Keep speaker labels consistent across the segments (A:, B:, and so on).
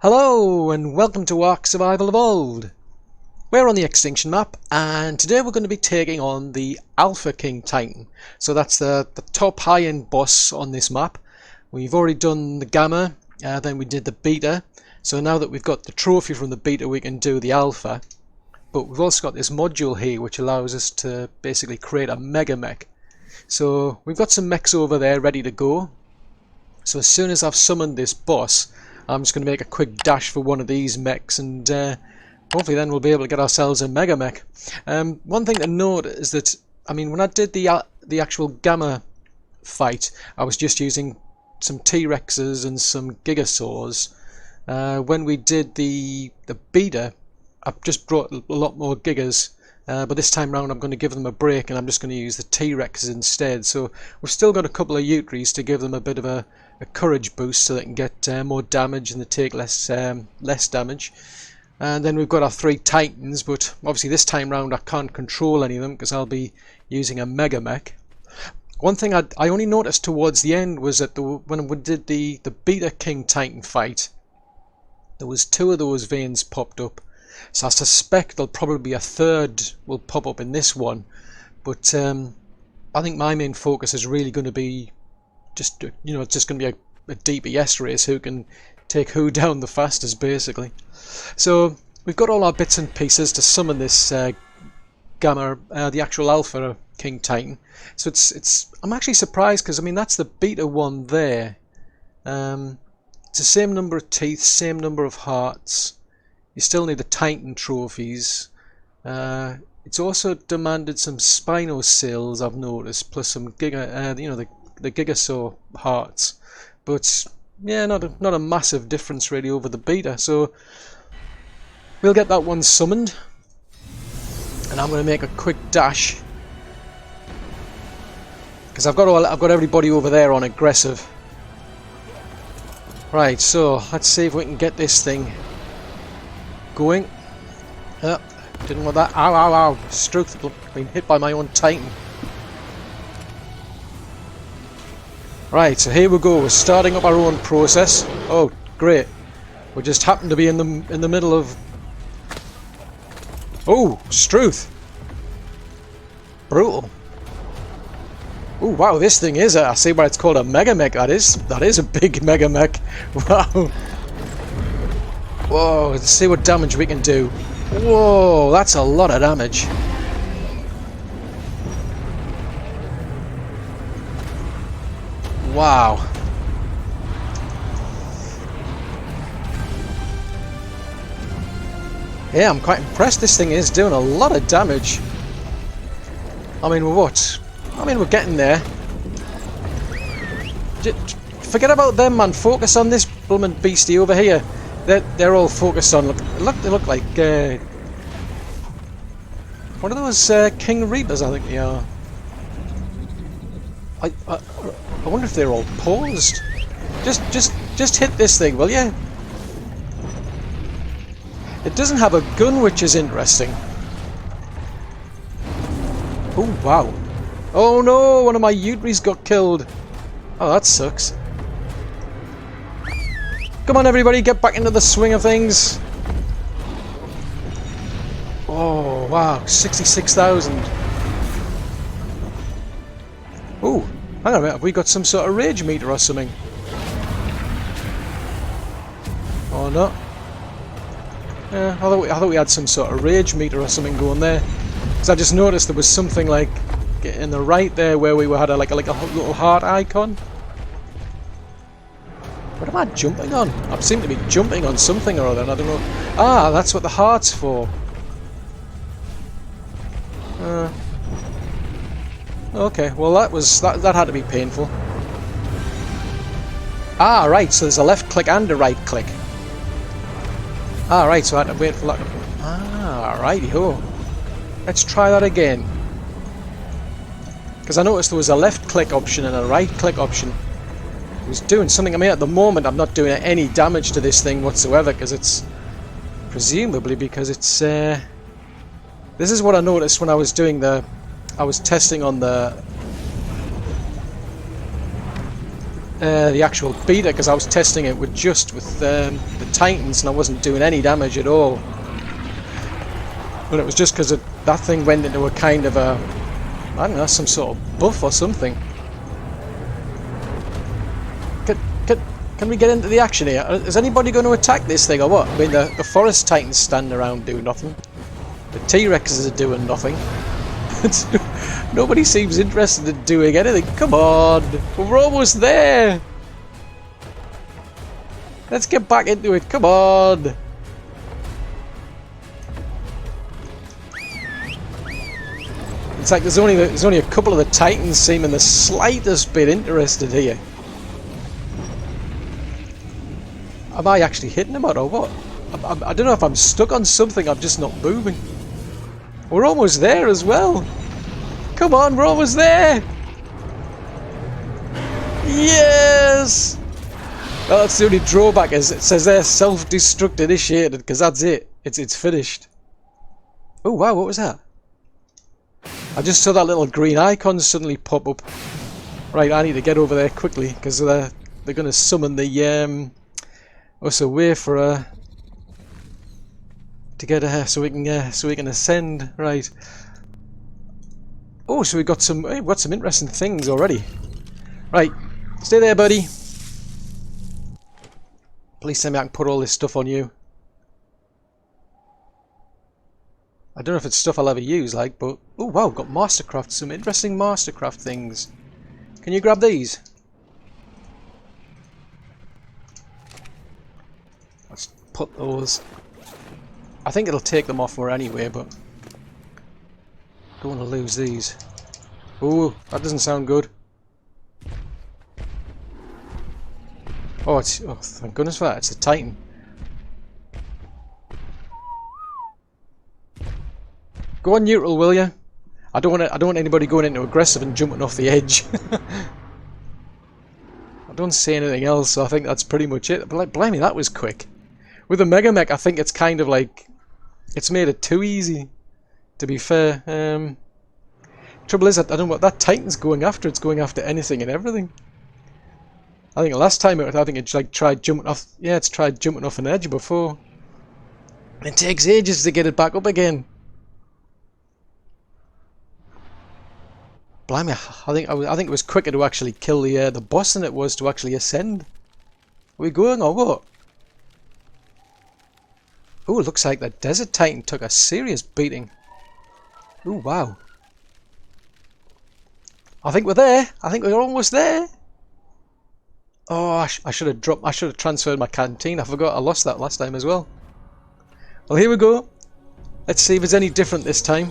A: Hello and welcome to ARK Survival Evolved. We're on the Extinction map and today we're going to be taking on the Alpha King Titan. So that's the top high-end boss on this map. We've already done the Gamma, then we did the Beta. So now that we've got the trophy from the Beta we can do the Alpha. But we've also got this module here which allows us to basically create a Mega Mech. So we've got some mechs over there ready to go. So as soon as I've summoned this boss, I'm just going to make a quick dash for one of these mechs and hopefully then we'll be able to get ourselves a Mega Mech. One thing to note is that, I mean, when I did the actual Gamma fight, I was just using some T-Rexes and some Gigasaurs. When we did the Beta, I've just brought a lot more Gigas, but this time round I'm going to give them a break and I'm just going to use the T-Rexes instead. So we've still got a couple of Utris to give them a bit of a courage boost so they can get more damage and they take less damage. And then we've got our 3 Titans, but obviously this time round I can't control any of them because I'll be using a Mega Mech. One thing I only noticed towards the end was that when we did the Beta King Titan fight, there was 2 of those veins popped up. So I suspect there'll probably be a 3rd will pop up in this one. But I think my main focus is really going to be just, you know, it's just going to be a DPS race, who can take who down the fastest, basically. So we've got all our bits and pieces to summon this Gamma, the actual Alpha King Titan. So I'm actually surprised because, I mean, that's the Beta one there. It's the same number of teeth, same number of hearts. You still need the Titan trophies. It's also demanded some Spinosails, I've noticed, plus some Giga, you know, the Gigasaur hearts. But yeah, not a massive difference really over the Beta. So we'll get that one summoned, and I'm going to make a quick dash because I've got everybody over there on aggressive. Right, so let's see if we can get this thing going. Didn't want that. Ow, ow, ow. Struth, been hit by my own Titan. Right, so here we go. We're starting up our own process. Oh, great. We just happen to be in the middle of... Oh, Struth. Brutal. Oh, wow, this thing is I see why it's called a Mega Mech. That is a big Mega Mech. Wow. Whoa, let's see what damage we can do. Whoa, that's a lot of damage. Wow. Yeah, I'm quite impressed. This thing is doing a lot of damage. I mean, what? I mean, we're getting there. Forget about them, man. Focus on this blooming beastie over here. They're all focused on. They look like one of those King Reapers, I think they are. I wonder if they're all paused. Just hit this thing, will you? It doesn't have a gun, which is interesting. Oh wow! Oh no! One of my Utris got killed. Oh, that sucks. Come on, everybody, get back into the swing of things. Oh wow! 66,000. Oh. Hang on a minute, have we got some sort of rage meter or something? Oh no. Yeah, I thought we had some sort of rage meter or something going there. Because I just noticed there was something like in the right there where we had like a little heart icon. What am I jumping on? I seem to be jumping on something or other, and I don't know. Ah, that's what the heart's for. Okay, well that had to be painful. Ah, right, so there's a left click and a right click. Ah, right, so I had to wait for that. Ah, righty-ho. Let's try that again. Because I noticed there was a left click option and a right click option. It was doing something. I mean, at the moment I'm not doing any damage to this thing whatsoever because it's... Presumably because it's... This is what I noticed when I was doing I was testing on the the actual beater, because I was testing it with the Titans and I wasn't doing any damage at all. But it was just because that thing went into a kind of a, I don't know, some sort of buff or something. Can we get into the action here? Is anybody going to attack this thing or what? I mean, the Forest Titans stand around doing nothing. The T-Rexes are doing nothing. Nobody seems interested in doing anything. Come on! We're almost there! Let's get back into it. Come on! It's like there's only a couple of the Titans seeming the slightest bit interested here. Am I actually hitting them or what? I don't know if I'm stuck on something, I'm just not moving. We're almost there as well. Come on, we're almost there. Yes! Well, that's the only drawback, is it says there self-destruct initiated, because that's it. It's finished. Oh wow, what was that? I just saw that little green icon suddenly pop up. Right, I need to get over there quickly, because they're going to summon the us away for to get so we can ascend. Right. Oh, so we've got some interesting things already. Right, stay there, buddy. Please tell me I can put all this stuff on you. I don't know if it's stuff I'll ever use, like, but oh wow, got Mastercraft, some interesting Mastercraft things. Can you grab these? Let's put those. I think it'll take them off more anyway, but don't want to lose these. Oh, that doesn't sound good. Oh, thank goodness for that. It's the Titan. Go on neutral, will you? I don't want anybody going into aggressive and jumping off the edge. I don't say anything else, so I think that's pretty much it. But like, blimey, that was quick. With the Mega Mech, I think it's kind of like it's made it too easy. To be fair, trouble is, I don't know what that Titan's going after. It's going after anything and everything. I think last time it like tried jumping off. Yeah, it's tried jumping off an edge before. It takes ages to get it back up again. Blimey, I think it was quicker to actually kill the boss than it was to actually ascend. Are we going or what? Oh, it looks like the Desert Titan took a serious beating. Oh wow. I think we're there. I think we're almost there. Oh, I should have transferred my canteen. I forgot I lost that last time as well. Well, here we go. Let's see if it's any different this time.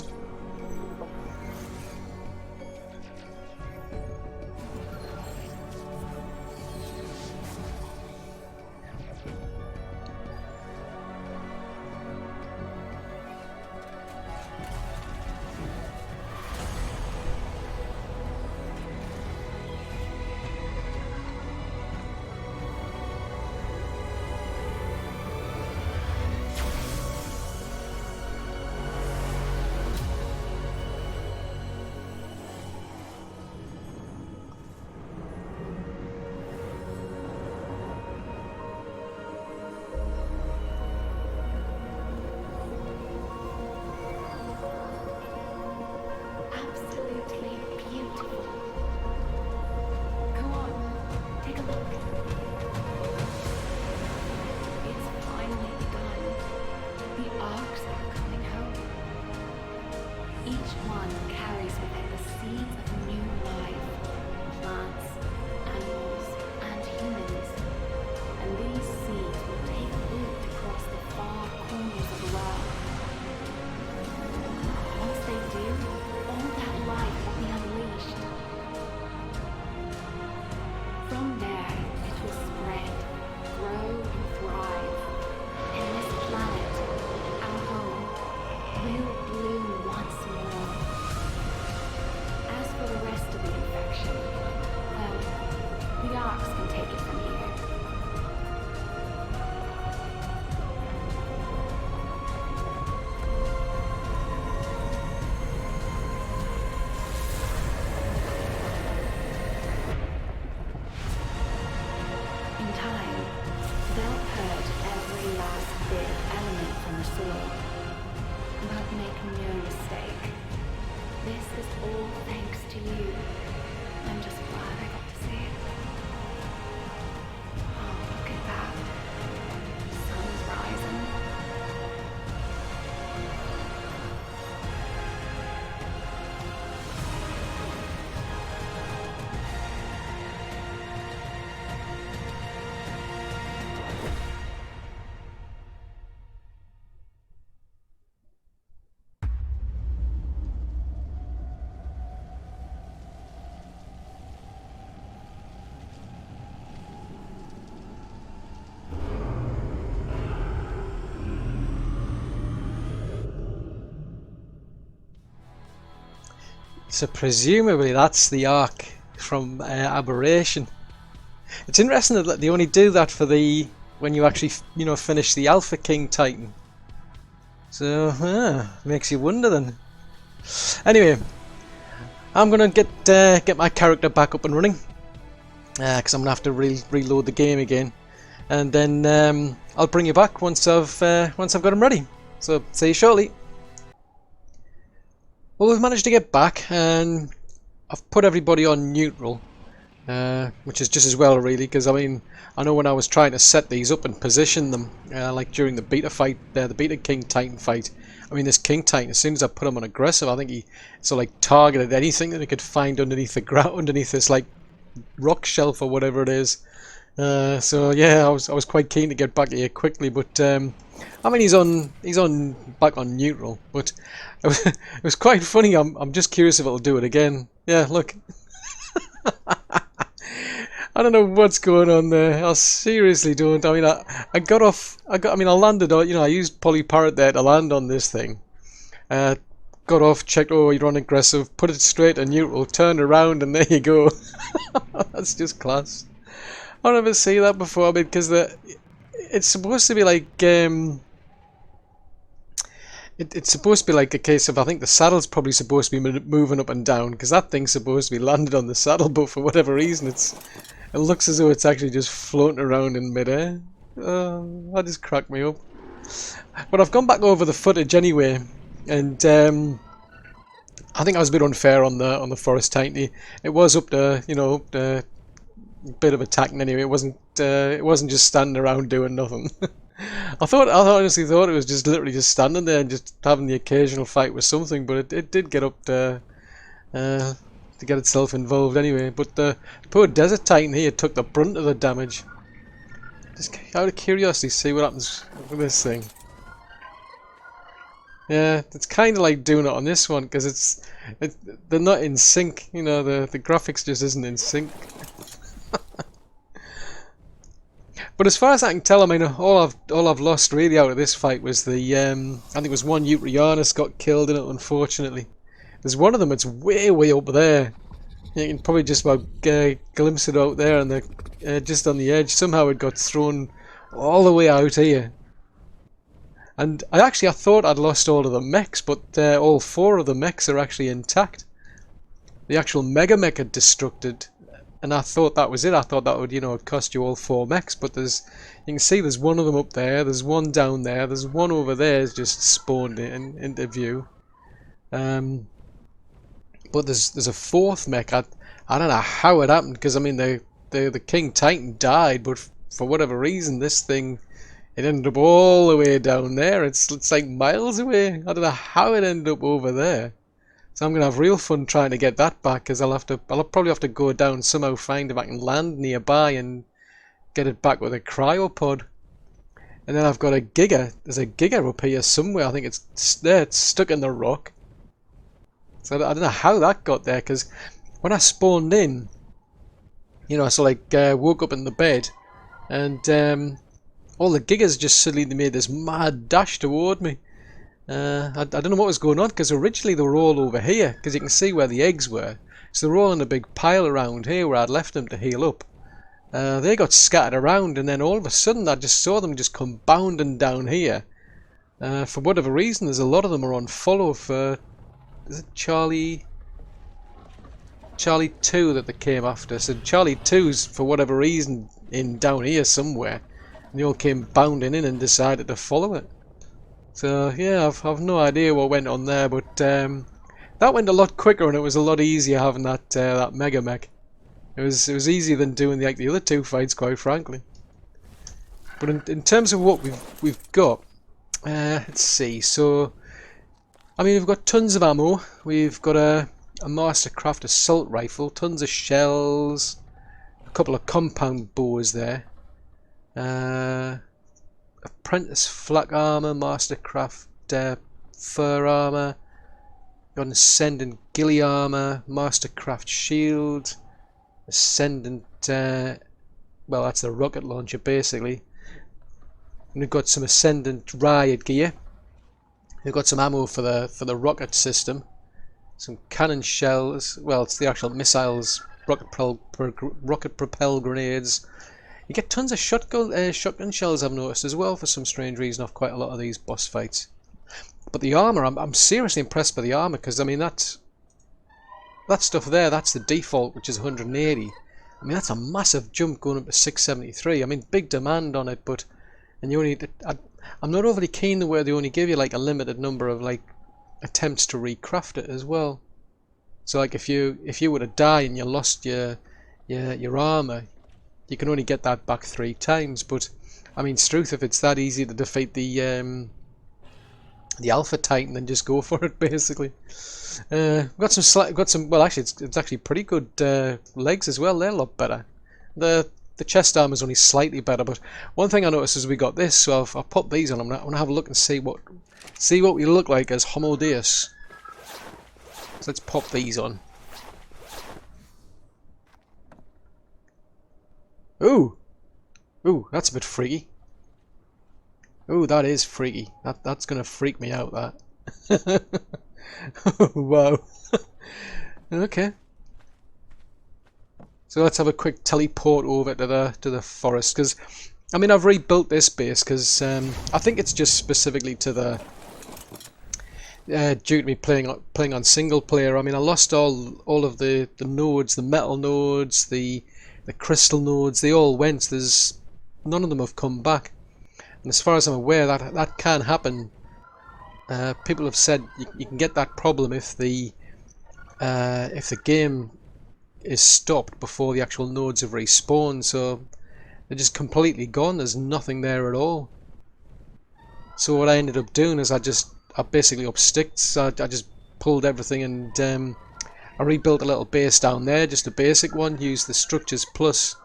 B: bit of element from the soil. But make no mistake, this is all thanks to you. I'm just glad I got to see it. Oh, look at that. The sun's rising.
A: So presumably that's the ARK from Aberration. It's interesting that they only do that for the when you actually finish the Alpha King Titan. So makes you wonder then. Anyway, I'm gonna get my character back up and running because I'm gonna have to reload the game again, and then I'll bring you back once I've got him ready. So see you shortly. Well, we've managed to get back, and I've put everybody on neutral, which is just as well really, because I mean, I know when I was trying to set these up and position them, like during the beta fight, the beta King Titan fight, I mean this King Titan, as soon as I put him on aggressive, I think he sort of like targeted anything that he could find underneath the ground, underneath this like rock shelf or whatever it is. So yeah, I was quite keen to get back here quickly, but I mean he's back on neutral, but it was quite funny. I'm just curious if it'll do it again. Yeah, look. I don't know what's going on there. I seriously don't. I mean, I landed on, I used polyparrot there to land on this thing. Got off, checked, oh, you're on aggressive, put it straight to neutral, turned around, and there you go. That's just class. I've never seen that before. I mean, because it's supposed to be like it's supposed to be like a case of, I think the saddle's probably supposed to be moving up and down, because that thing's supposed to be landed on the saddle, but for whatever reason it looks as though it's actually just floating around in midair. That just cracked me up. But I've gone back over the footage anyway, and I think I was a bit unfair on the Forest Titan. It was up to a bit of attacking anyway. It wasn't just standing around doing nothing. I honestly thought it was just literally just standing there and just having the occasional fight with something, but it did get up to get itself involved anyway. But the poor Desert Titan here took the brunt of the damage. Just out of curiosity, see what happens with this thing. Yeah, it's kind of like doing it on this one, because they're not in sync. The graphics just isn't in sync. But as far as I can tell, I mean, all I've lost really out of this fight was the I think it was one Euryarnus got killed in it, unfortunately. There's one of them that's way up there. You can probably just about glimpse it out there, and just on the edge. Somehow it got thrown all the way out here. And I thought I'd lost all of the mechs, but all 4 of the mechs are actually intact. The actual Mega Mech had destructed. And I thought that was it. I thought that would, cost you all 4 mechs. But you can see there's one of them up there. There's one down there. There's one over there is just spawned into view. But there's a 4th mech. I don't know how it happened, because I mean the King Titan died, but for whatever reason this thing, it ended up all the way down there. It's like miles away. I don't know how it ended up over there. So I'm gonna have real fun trying to get that back, because I'll probably have to go down somehow, find if I can land nearby and get it back with a cryopod. And then I've got a Giga. There's a Giga up here somewhere. I think it's there. It's stuck in the rock. So I don't know how that got there, because when I spawned in, woke up in the bed, and all the Gigas just suddenly made this mad dash toward me. I don't know what was going on, because originally they were all over here, because you can see where the eggs were. So they were all in a big pile around here where I'd left them to heal up. They got scattered around, and then all of a sudden I just saw them just come bounding down here. For whatever reason, there's a lot of them are on follow for... Is it Charlie 2 that they came after? So Charlie 2's, for whatever reason, down here somewhere. And they all came bounding in and decided to follow it. So yeah, I've no idea what went on there, but that went a lot quicker and it was a lot easier having that mega mech. It was easier than doing the other two fights, quite frankly. But in terms of what we've got, let's see. So I mean, we've got tons of ammo. We've got a Mastercraft assault rifle, tons of shells, a couple of compound bows there. Apprentice flak armor, Mastercraft fur armor, got an Ascendant ghillie armor, Mastercraft shield, Ascendant, well, that's the rocket launcher basically. And we've got some Ascendant riot gear. We've got some ammo for the rocket system, some cannon shells. Well, it's the actual missiles, rocket propelled grenades. You get tons of shotgun shells, I've noticed as well, for some strange reason, off quite a lot of these boss fights. But the armor, I'm seriously impressed by the armor, because I mean that stuff there, that's the default, which is 180. I mean, that's a massive jump going up to 673. I mean, big demand on it, but and you only. I'm not overly keen the way they only give you like a limited number of like attempts to recraft it as well. So like if you were to die and you lost your armor, you can only get that back 3 times. But I mean, truth, if it's that easy to defeat the Alpha Titan, then just go for it basically. Got some. Well, actually, it's actually pretty good legs as well. They're a lot better. The chest armor is only slightly better, but one thing I noticed is we got this, so I've popped these on. I'm gonna have a look and see what we look like as Homo Deus. So let's pop these on. Ooh, that's a bit freaky. Ooh, that is freaky. That's gonna freak me out. That. Wow. Okay. So let's have a quick teleport over to the forest, because I mean I've rebuilt this base because I think it's just specifically to the due to me playing on single player. I mean I lost all of the nodes, the metal nodes, the crystal nodes. They all went. There's none of them have come back, and as far as I'm aware, that can happen. People have said you can get that problem if the game is stopped before the actual nodes have respawned, so they're just completely gone. There's nothing there at all. So what I ended up doing is I basically up sticks. I just pulled everything and I rebuilt a little base down there, just a basic one, used the Structures Plus,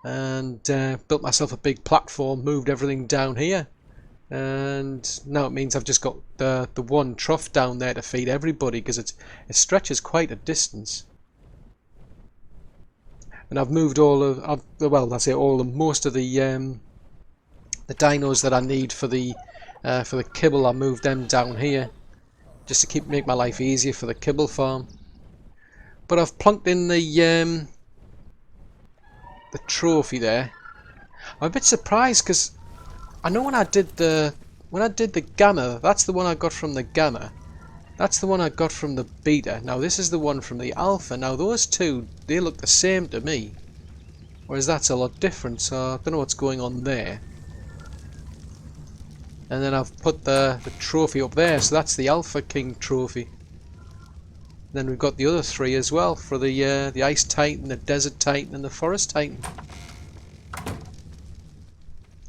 A: and built myself a big platform, moved everything down here, and now it means I've just got the one trough down there to feed everybody, because it stretches quite a distance. And I've moved most of the dinos that I need for the kibble. I moved them down here just to make my life easier for the kibble farm. But I've plunked in the trophy there. I'm a bit surprised because I know when I did the gamma, that's the one I got from the gamma. That's the one I got from the beta. Now this is the one from the alpha. Now those two, they look the same to me, whereas that's a lot different, so I don't know what's going on there. And then I've put the trophy up there, so that's the Alpha King trophy. Then we've got the other 3 as well, for the Ice Titan, the Desert Titan and the Forest Titan.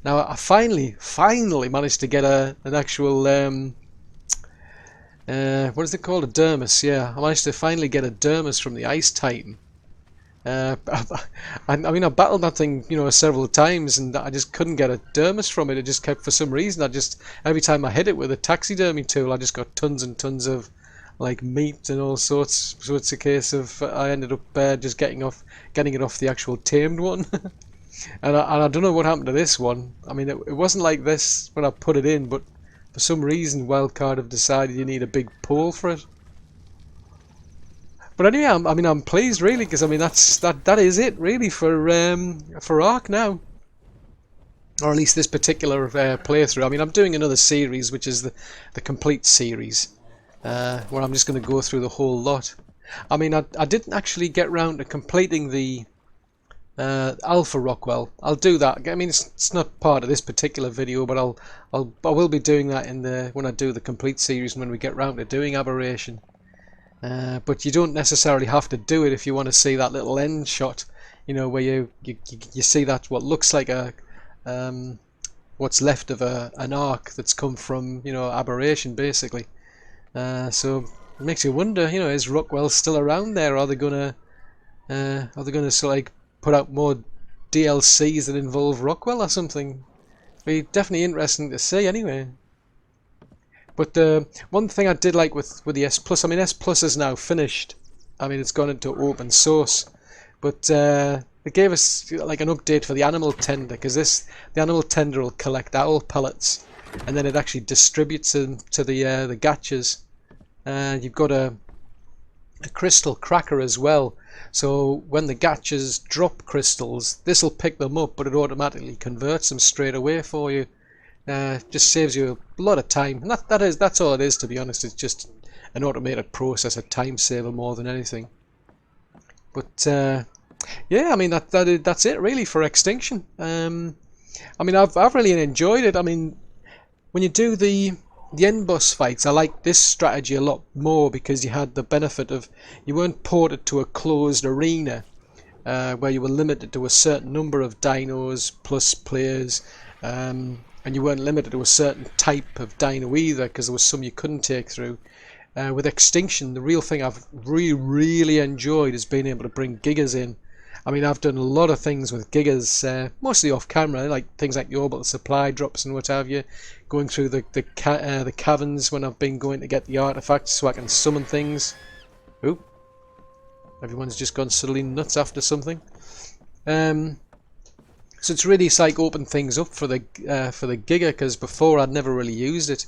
A: Now I finally managed to get an actual what is it called? A dermis, yeah. I managed to finally get a dermis from the Ice Titan. I mean, I battled that thing, several times, and I just couldn't get a dermis from it. It just kept, for some reason, every time I hit it with a taxidermy tool, I just got tons and tons of, like, meat and all sorts. So it's a case of, I ended up just getting it off the actual tamed one. and I don't know what happened to this one. I mean, it wasn't like this when I put it in, but for some reason, Wildcard have decided you need a big pole for it. But anyway, I'm pleased really, because I mean that is it really for ARK now, or at least this particular playthrough. I mean, I'm doing another series, which is the complete series, where I'm just going to go through the whole lot. I mean, I didn't actually get round to completing the Alpha Rockwell. I'll do that. I mean, it's not part of this particular video, but I will be doing that when I do the complete series, when we get round to doing Aberration. But you don't necessarily have to do it if you want to see that little end shot, you know, where you see that what looks like a what's left of an ark that's come from, you know, Aberration, basically. So it makes you wonder, you know, is Rockwell still around there? Are they gonna sort of like put out more DLCs that involve Rockwell or something? Be definitely interesting to see, anyway. But one thing I did like with the S Plus, I mean, S Plus is now finished. I mean, it's gone into open source, but they gave us like an update for the animal tender, because the animal tender will collect owl pellets, and then it actually distributes them to the gatchers. You've got a crystal cracker as well, so when the gatchers drop crystals, this will pick them up, but it automatically converts them straight away for you. Just saves you a lot of time, and that's all it is, to be honest. It's just an automated process, a time saver more than anything. But yeah, I mean, that's it really for Extinction. I mean, I've really enjoyed it. I mean, when you do the end boss fights, I like this strategy a lot more, because you had the benefit of, you weren't ported to a closed arena where you were limited to a certain number of dinos plus players, and you weren't limited to a certain type of dino either, because there was some you couldn't take through. With Extinction, the real thing I've really enjoyed is being able to bring gigas in. I mean, I've done a lot of things with gigas, mostly off camera, like things like the orbital supply drops and what have you, going through the caverns when I've been going to get the artifacts so I can summon things. Oop. Everyone's just gone suddenly nuts after something. So it's really like opened things up for the Giga, because before I'd never really used it.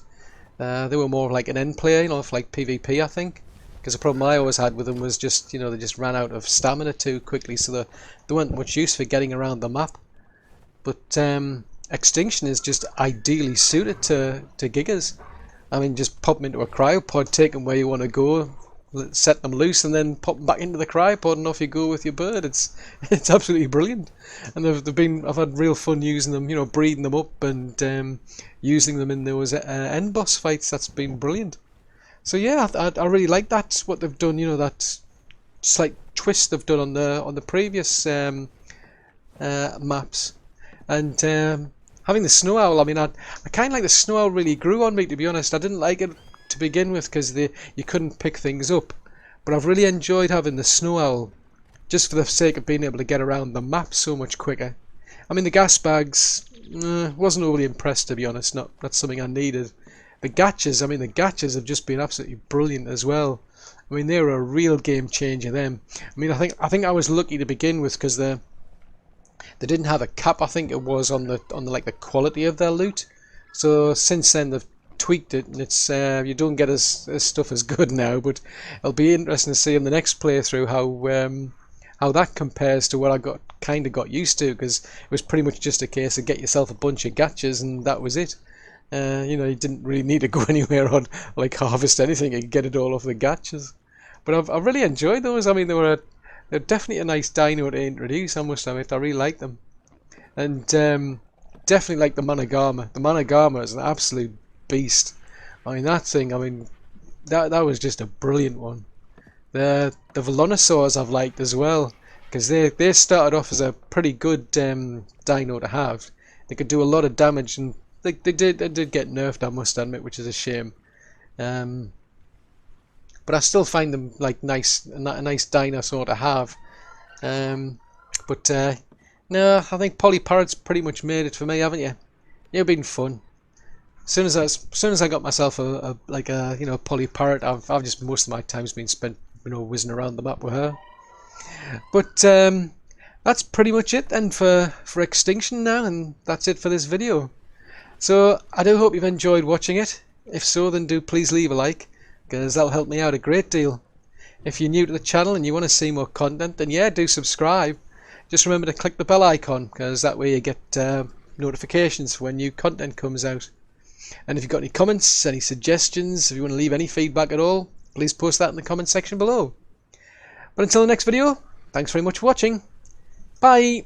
A: They were more like an end player, you know, for like PvP, I think. Because the problem I always had with them was just, you know, they just ran out of stamina too quickly, so they weren't much use for getting around the map. But Extinction is just ideally suited to Gigas. I mean, just pop them into a cryopod, take them where you want to go, set them loose, and then pop them back into the cryopod, and off you go with your bird. It's absolutely brilliant, and I've had real fun using them, you know, breeding them up and using them in those end boss fights. That's been brilliant. So yeah, I really like that, what they've done, you know, that slight twist they've done on the previous maps, and having the snow owl. I mean, I kind of like the snow owl. Really grew on me, to be honest. I didn't like it to begin with because you couldn't pick things up, but I've really enjoyed having the snow owl, just for the sake of being able to get around the map so much quicker. I mean, the gas bags, wasn't overly impressed, to be honest. Not something I needed. The gatchers, I mean, the gatchers have just been absolutely brilliant as well. I mean, they're a real game changer, them. I mean, I think I was lucky to begin with, because they didn't have a cap, I think it was, on the like the quality of their loot. So since then they've tweaked it, and it's you don't get as stuff as good now. But it'll be interesting to see in the next playthrough how that compares to what I kind of got used to, because it was pretty much just a case of get yourself a bunch of gatchers and that was it. You know, you didn't really need to go anywhere on like harvest anything and get it all off the gatchers. But I've really enjoyed those. I mean, they're definitely a nice dino to introduce, I must admit. I really like them. And definitely like the Managama. The Managama is an absolute beast. I mean, that thing, I mean, that was just a brilliant one. The Velonosaurs I've liked as well, because they started off as a pretty good dino to have. They could do a lot of damage, and they did get nerfed, I must admit, which is a shame. But I still find them like a nice dinosaur to have. But no, I think Polyparrot's pretty much made it for me, haven't you? You've been fun. As soon as I got myself a you know, Polyparrot, I've just, most of my time's been spent, you know, whizzing around the map with her. But that's pretty much it then for Extinction now, and that's it for this video. So I do hope you've enjoyed watching it. If so, then do please leave a like, because that'll help me out a great deal. If you're new to the channel and you want to see more content, then yeah, do subscribe. Just remember to click the bell icon, because that way you get notifications for when new content comes out. And if you've got any comments, any suggestions, if you want to leave any feedback at all, please post that in the comment section below. But until the next video, thanks very much for watching. Bye!